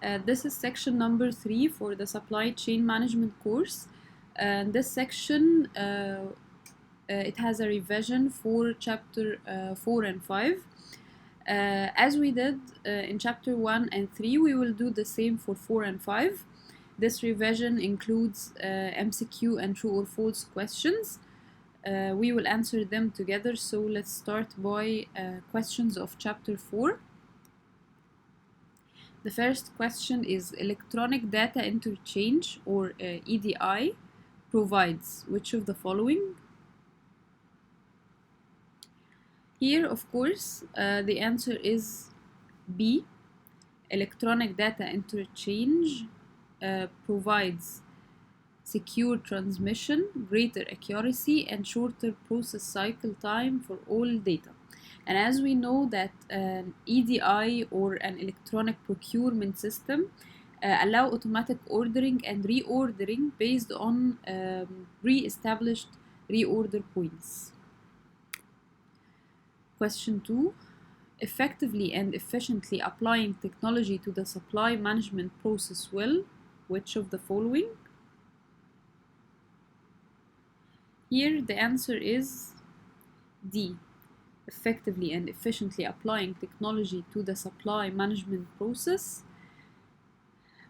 This is section number 3 for the supply chain management course. This section it has a revision for chapter 4 and 5. As we did in chapter 1 and 3, we will do the same for 4 and 5. This revision includes MCQ and true or false questions. We will answer them together, so let's start by questions of chapter 4. The first question is electronic data interchange, or EDI, provides which of the following? Here, of course, the answer is B. Electronic data interchange provides secure transmission, greater accuracy, and shorter process cycle time for all data. And as we know that an EDI, or an electronic procurement system, allow automatic ordering and reordering based on pre-established reorder points. Question 2. Effectively and efficiently applying technology to the supply management process will, which of the following? Here the answer is D. Effectively and efficiently applying technology to the supply management process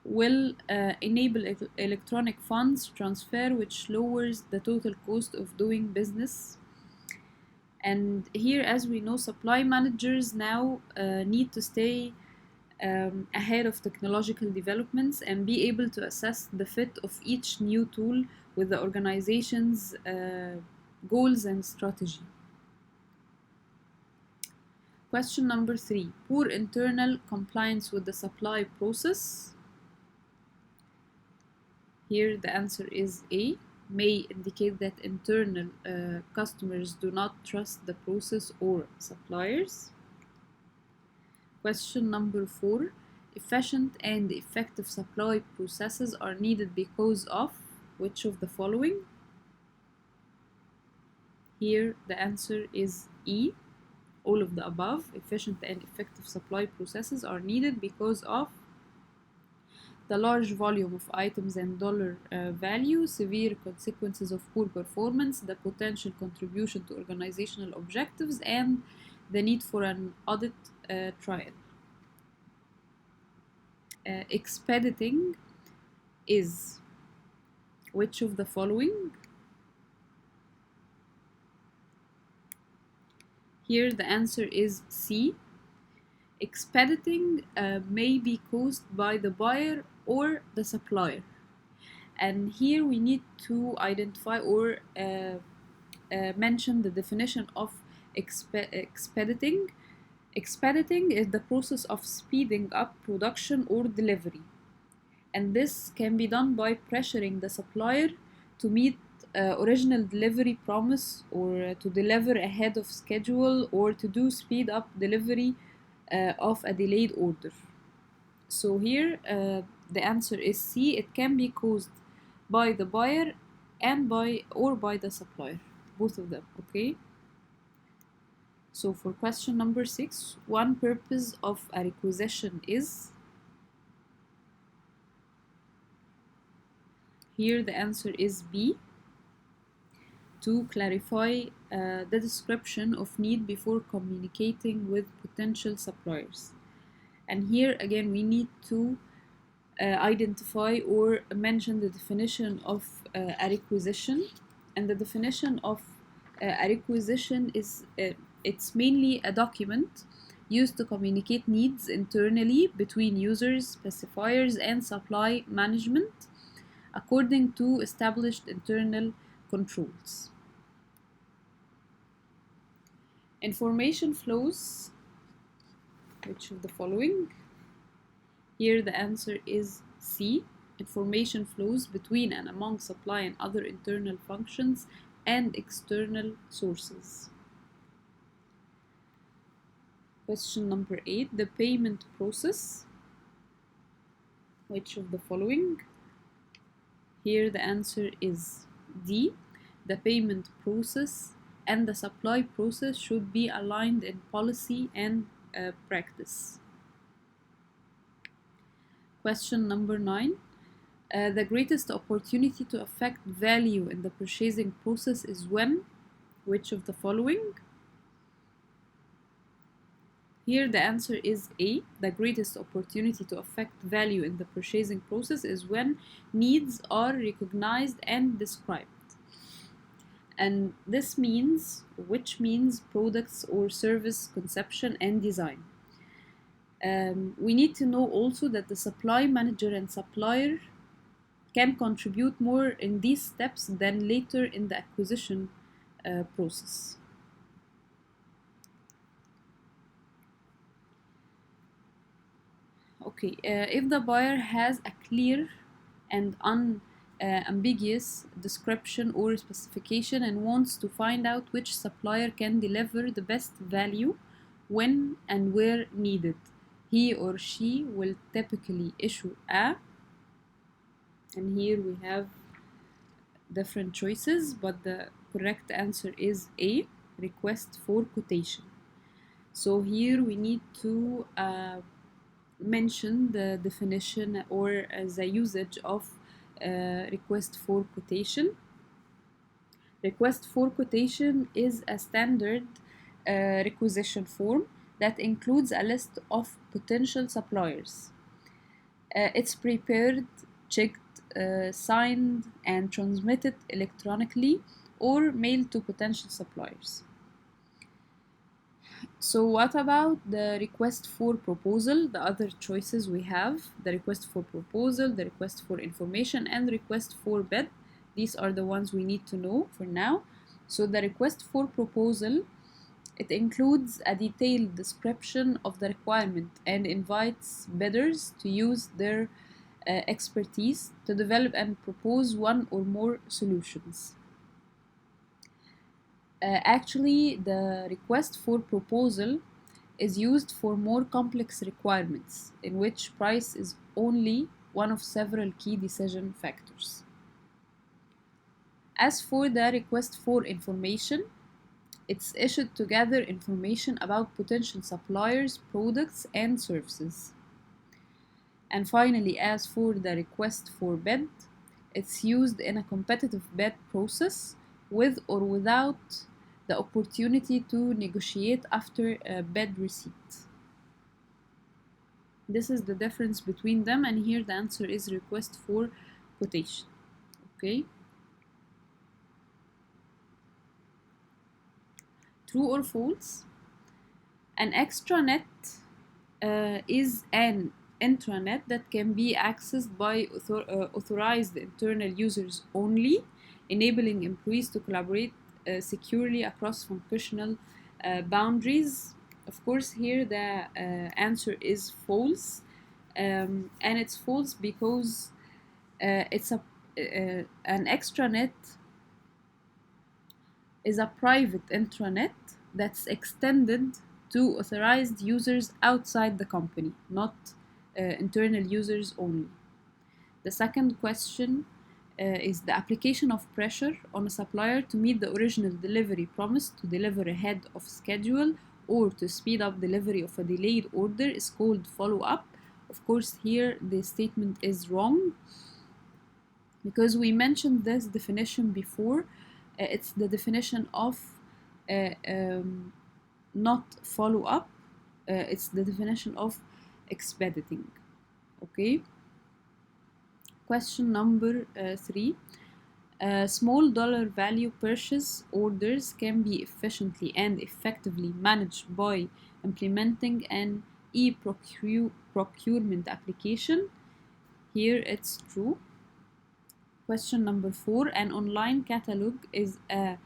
will enable electronic funds transfer, which lowers the total cost of doing business. And here, as we know, supply managers now need to stay ahead of technological developments and be able to assess the fit of each new tool with the organization's goals and strategy. Question number 3. Poor internal compliance with the supply process. Here the answer is A. May indicate that internal customers do not trust the process or suppliers. Question number 4. Efficient and effective supply processes are needed because of which of the following? Here the answer is E. All of the above. Efficient and effective supply processes are needed because of the large volume of items and dollar value, severe consequences of poor performance, the potential contribution to organizational objectives, and the need for an audit trial. Expediting is which of the following? Here the answer is C. Expediting may be caused by the buyer or the supplier. And here we need to identify or mention the definition of expediting. Expediting is the process of speeding up production or delivery. And this can be done by pressuring the supplier to meet original delivery promise, or to deliver ahead of schedule, or to do speed up delivery of a delayed order. So here the answer is C. It can be caused by the buyer and by the supplier, both of them. Okay. So for question number 6, one purpose of a requisition is. Here the answer is B. To clarify the description of need before communicating with potential suppliers. And here again we need to identify or mention the definition of a requisition. And the definition of a requisition is it's mainly a document used to communicate needs internally between users, specifiers, and supply management according to established internal controls. Information flows, which of the following? Here the answer is C. Information flows between and among supply and other internal functions and external sources. Question number 8. The payment process. Which of the following? Here the answer is D. The payment process and the supply process should be aligned in policy and practice. Question number 9. The greatest opportunity to affect value in the purchasing process is when? Which of the following? Here the answer is A. The greatest opportunity to affect value in the purchasing process is when needs are recognized and described. And this means, which means products or service conception and design. We need to know also that the supply manager and supplier can contribute more in these steps than later in the acquisition process. Okay, if the buyer has a clear and unambiguous description or specification and wants to find out which supplier can deliver the best value when and where needed, he or she will typically issue a, and here we have different choices, but the correct answer is A, request for quotation. So here we need to mention the definition or the usage of request for quotation. Request for quotation is a standard requisition form that includes a list of potential suppliers. It's prepared, checked, signed, and transmitted electronically or mailed to potential suppliers. So what about the request for proposal? The other choices we have, the request for proposal, the request for information, and request for bid. These are the ones we need to know for now. So the request for proposal, it includes a detailed description of the requirement and invites bidders to use their expertise to develop and propose one or more solutions. Actually, the request for proposal is used for more complex requirements in which price is only one of several key decision factors. As for the request for information, it's issued to gather information about potential suppliers, products, and services. And finally, as for the request for bid, it's used in a competitive bid process with or without the opportunity to negotiate after a bid receipt. This is the difference between them, and here the answer is request for quotation. Okay. True or false? An extranet is an intranet that can be accessed by authorized internal users only, enabling employees to collaborate securely across functional boundaries. Of course, here the answer is false, and it's false because it's an extranet is a private intranet that's extended to authorized users outside the company, not internal users only. The second question is the application of pressure on a supplier to meet the original delivery promise to deliver ahead of schedule or to speed up delivery of a delayed order is called follow-up. Of course, here the statement is wrong because we mentioned this definition before. It's the definition of not follow-up. It's the definition of expediting. Okay. Question number 3. Small dollar value purchase orders can be efficiently and effectively managed by implementing an e-procurement application. Here it's true. Question number 4. An online catalog is a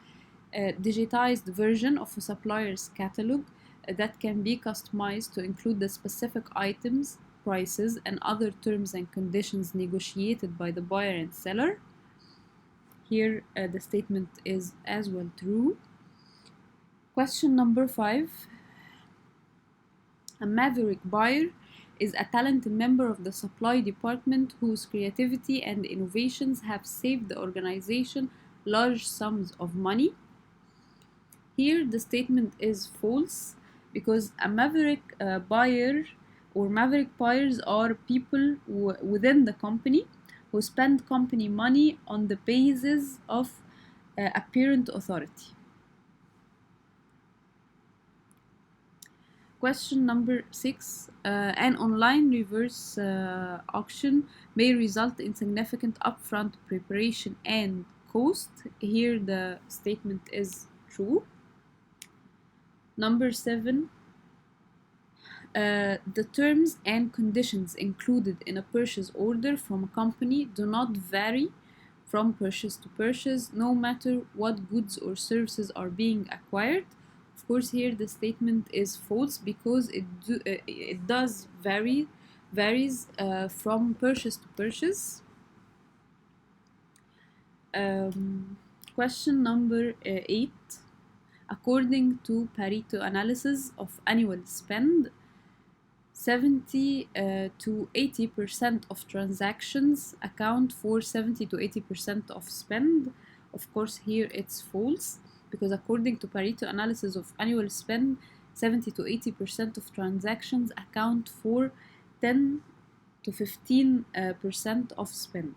digitized version of a supplier's catalog that can be customized to include the specific items, prices, and other terms and conditions negotiated by the buyer and seller. Here the statement is as well true. Question number 5. A maverick buyer is a talented member of the supply department whose creativity and innovations have saved the organization large sums of money. Here the statement is false because a maverick buyer or maverick buyers are people within the company who spend company money on the basis of apparent authority. Question number 6. An online reverse auction may result in significant upfront preparation and cost. Here the statement is true. Number 7. The terms and conditions included in a purchase order from a company do not vary from purchase to purchase, no matter what goods or services are being acquired. Of course, here the statement is false because it does varies from purchase to purchase. Question number 8. According to Pareto analysis of annual spend, 70 to 80% of transactions account for 70 to 80% of spend. Of course, here it's false because according to Pareto analysis of annual spend, 70 to 80% of transactions account for 10 to 15% of spend.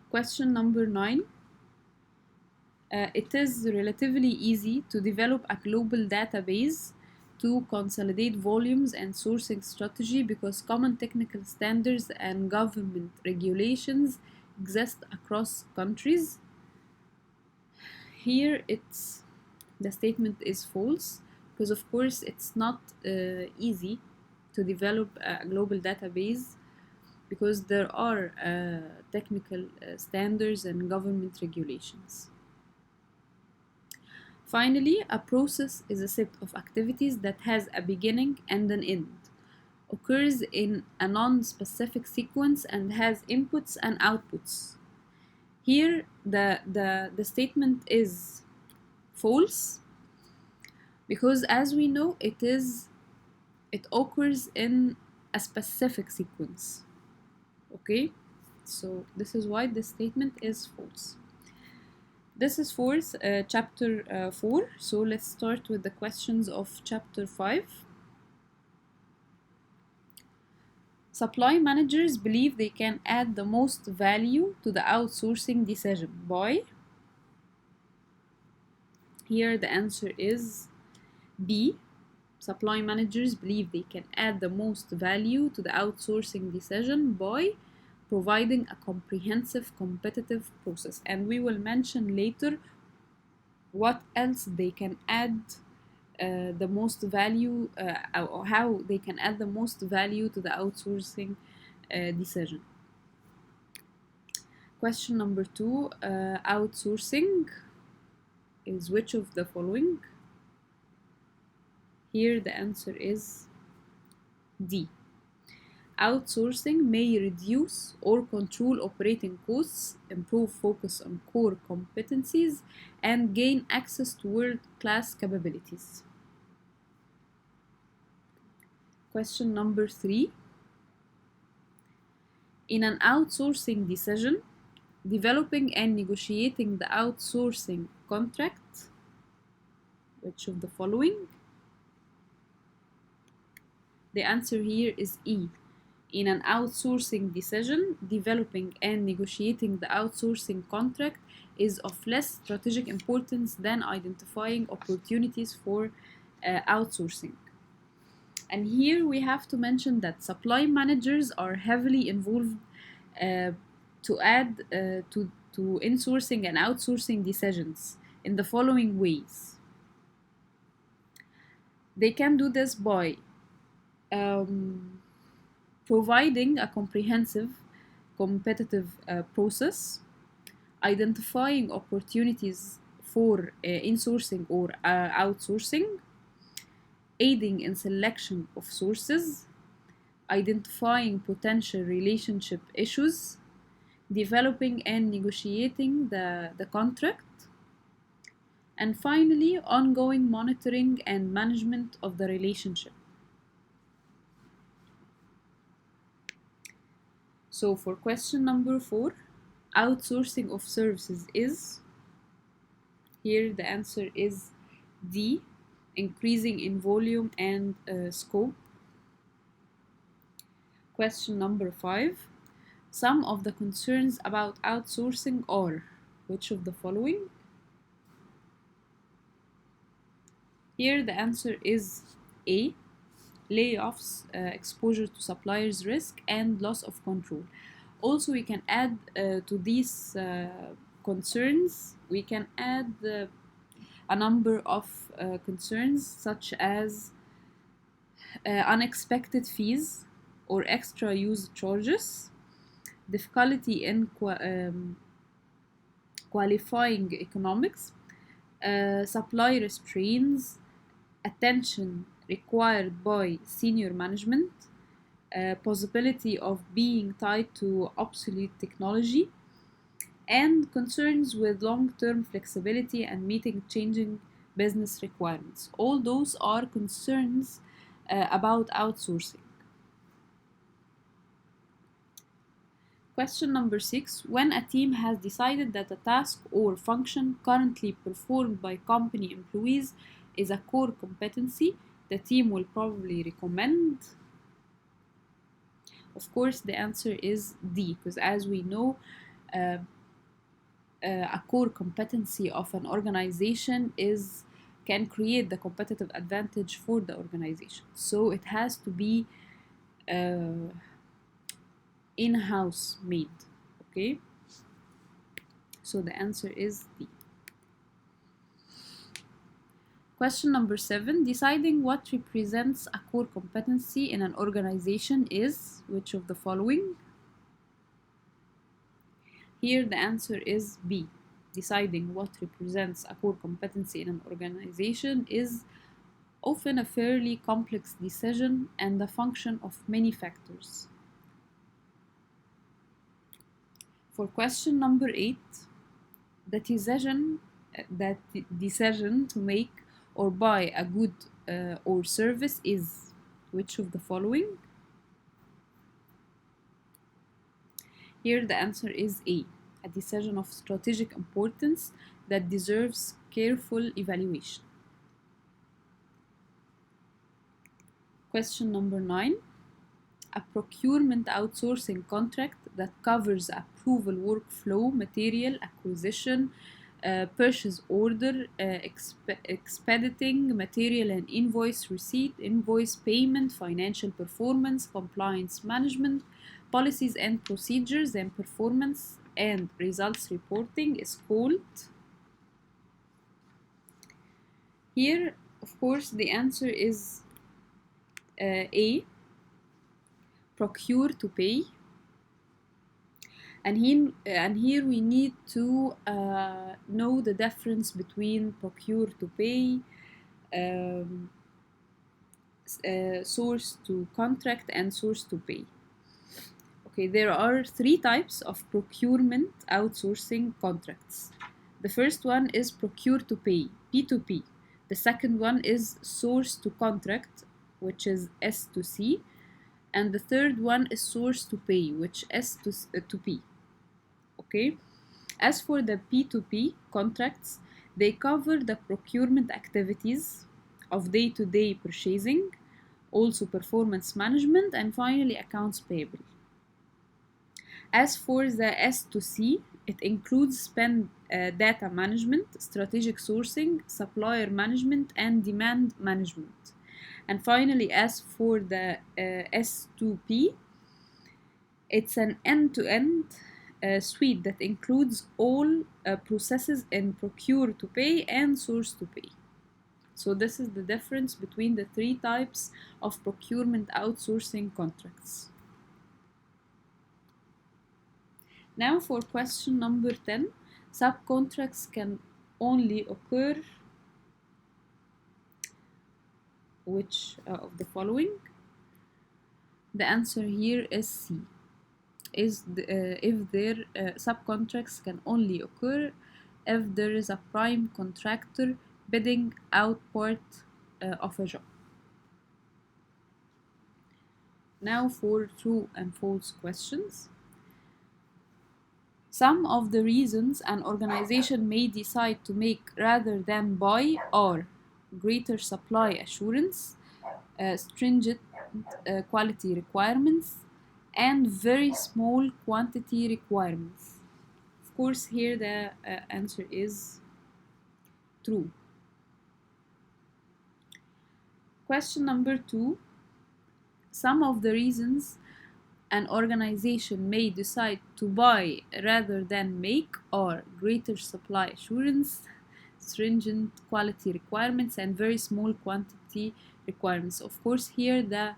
Question number 9. It is relatively easy to develop a global database to consolidate volumes and sourcing strategy because common technical standards and government regulations exist across countries. Here the statement is false because of course it's not easy to develop a global database because there are technical standards and government regulations. Finally, a process is a set of activities that has a beginning and an end, occurs in a non-specific sequence, and has inputs and outputs. Here, the statement is false because, as we know, it occurs in a specific sequence. Okay, so this is why this statement is false. This is for chapter 4. So let's start with the questions of chapter 5. Supply managers believe they can add the most value to the outsourcing decision by. Here the answer is B. Supply managers believe they can add the most value to the outsourcing decision by providing a comprehensive competitive process, and we will mention later what else they can add the most value or how they can add the most value to the outsourcing decision. Question number 2. Outsourcing is which of the following? Here the answer is D. Outsourcing may reduce or control operating costs, improve focus on core competencies, and gain access to world-class capabilities. Question number 3. In an outsourcing decision, developing and negotiating the outsourcing contract, which of the following? The answer here is E. In an outsourcing decision, developing and negotiating the outsourcing contract is of less strategic importance than identifying opportunities for outsourcing. And here we have to mention that supply managers are heavily involved to add to insourcing and outsourcing decisions in the following ways. They can do this by providing a comprehensive, competitive process, identifying opportunities for insourcing or outsourcing, aiding in selection of sources, identifying potential relationship issues, developing and negotiating the contract, and finally, ongoing monitoring and management of the relationship. So for question number 4, outsourcing of services is, here the answer is D. increasing in volume and scope. Question number 5. Some of the concerns about outsourcing are which of the following? Here the answer is A. Layoffs, exposure to suppliers risk, and loss of control. Also, we can add to these concerns, we can add a number of concerns such as unexpected fees or extra use charges, difficulty in qualifying economics, supply restraints, attention required by senior management, possibility of being tied to obsolete technology, and concerns with long-term flexibility and meeting changing business requirements. All those are concerns about outsourcing. Question number 6. When a team has decided that a task or function currently performed by company employees is a core competency, the team will probably recommend. Of course, the answer is D, because as we know, a core competency of an organization can create the competitive advantage for the organization. So it has to be in-house made. Okay, so the answer is D. Question number 7. Deciding what represents a core competency in an organization is which of the following? Here the answer is B. Deciding what represents a core competency in an organization is often a fairly complex decision and a function of many factors. For question number 8, the decision to make or buy a good or service is which of the following? Here the answer is A, a decision of strategic importance that deserves careful evaluation. Question number 9. A procurement outsourcing contract that covers approval workflow, material acquisition, purchase order, expediting, material and invoice receipt, invoice payment, financial performance, compliance management, policies and procedures, and performance and results reporting is called. Here, of course, the answer is A, procure to pay. And here we need to know the difference between procure to pay, source to contract, and source to pay. Okay, there are 3 types of procurement outsourcing contracts. The first one is procure to pay, P2P. The second one is source to contract, which is S2C. And the third one is source to pay, which is S2P. Okay. As for the P2P contracts, they cover the procurement activities of day-to-day purchasing, also performance management, and finally accounts payable. As for the S2C, it includes spend data management, strategic sourcing, supplier management, and demand management. And finally, as for the S2P, it's an end-to-end suite that includes all processes in procure to pay and source to pay. So this is the difference between the 3 types of procurement outsourcing contracts. Now for question number 10, subcontracts can only occur which of the following? The answer here is C. If their subcontracts can only occur if there is a prime contractor bidding out part of a job. Now for true and false questions. Some of the reasons an organization may decide to make rather than buy are greater supply assurance, stringent quality requirements, and very small quantity requirements. Of course, here the answer is true. Question number 2. Some of the reasons an organization may decide to buy rather than make are greater supply assurance, stringent quality requirements, and very small quantity requirements. Of course, here the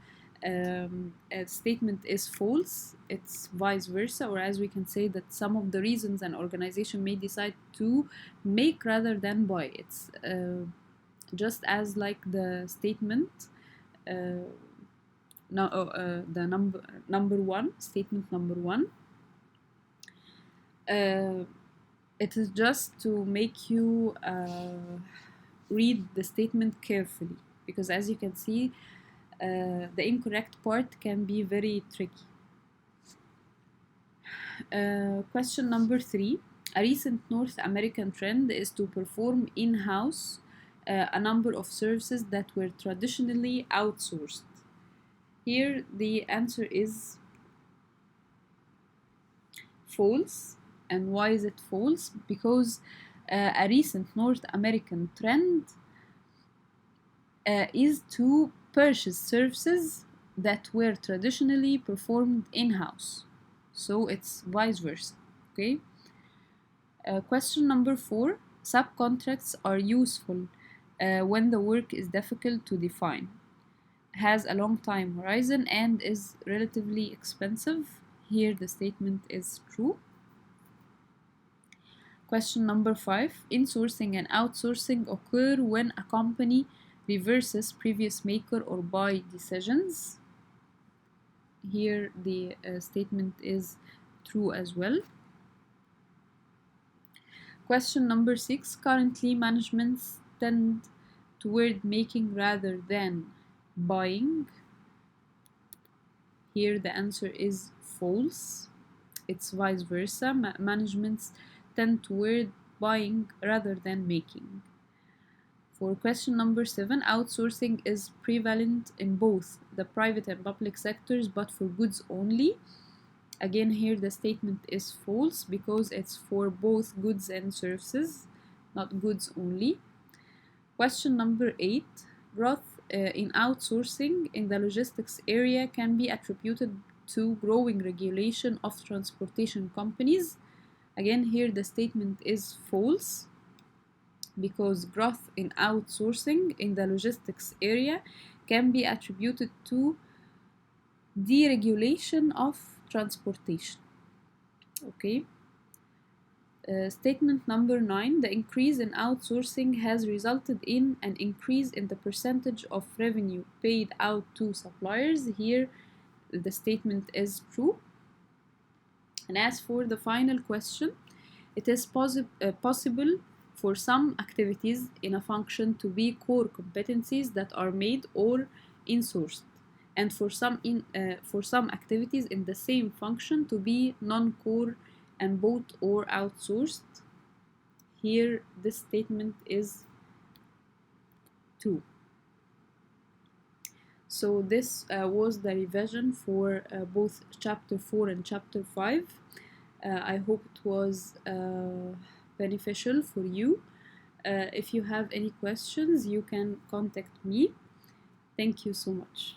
statement is false. It's vice versa, or as we can say that some of the reasons an organization may decide to make rather than buy. It's just as like the statement the number 1, statement number 1. It is just to make you read the statement carefully, because as you can see, the incorrect part can be very tricky. Question number 3. A recent North American trend is to perform in-house a number of services that were traditionally outsourced. Here the answer is false. And why is it false? Because a recent North American trend is to purchase services that were traditionally performed in-house. So it's vice versa. Okay. Question number 4. Subcontracts are useful when the work is difficult to define, has a long time horizon, and is relatively expensive. Here the statement is true. Question number 5. Insourcing and outsourcing occur when a company reverses previous maker or buy decisions. Here the statement is true as well. Question number 6. Currently, managements tend toward making rather than buying. Here the answer is false. It's vice versa. Managements tend toward buying rather than making. For question number 7, outsourcing is prevalent in both the private and public sectors, but for goods only. Again, here the statement is false, because it's for both goods and services, not goods only. Question number 8. Growth in outsourcing in the logistics area can be attributed to growing regulation of transportation companies. Again, here the statement is false, because growth in outsourcing in the logistics area can be attributed to deregulation of transportation. Okay. Statement number 9. The increase in outsourcing has resulted in an increase in the percentage of revenue paid out to suppliers. Here the statement is true. And as for the final question, it is possible for some activities in a function to be core competencies that are made or insourced, and for some activities in the same function to be non-core and bought or outsourced. Here this statement is true. So this was the revision for both chapter 4 and chapter 5. I hope it was beneficial for you. If you have any questions, you can contact me. Thank you so much.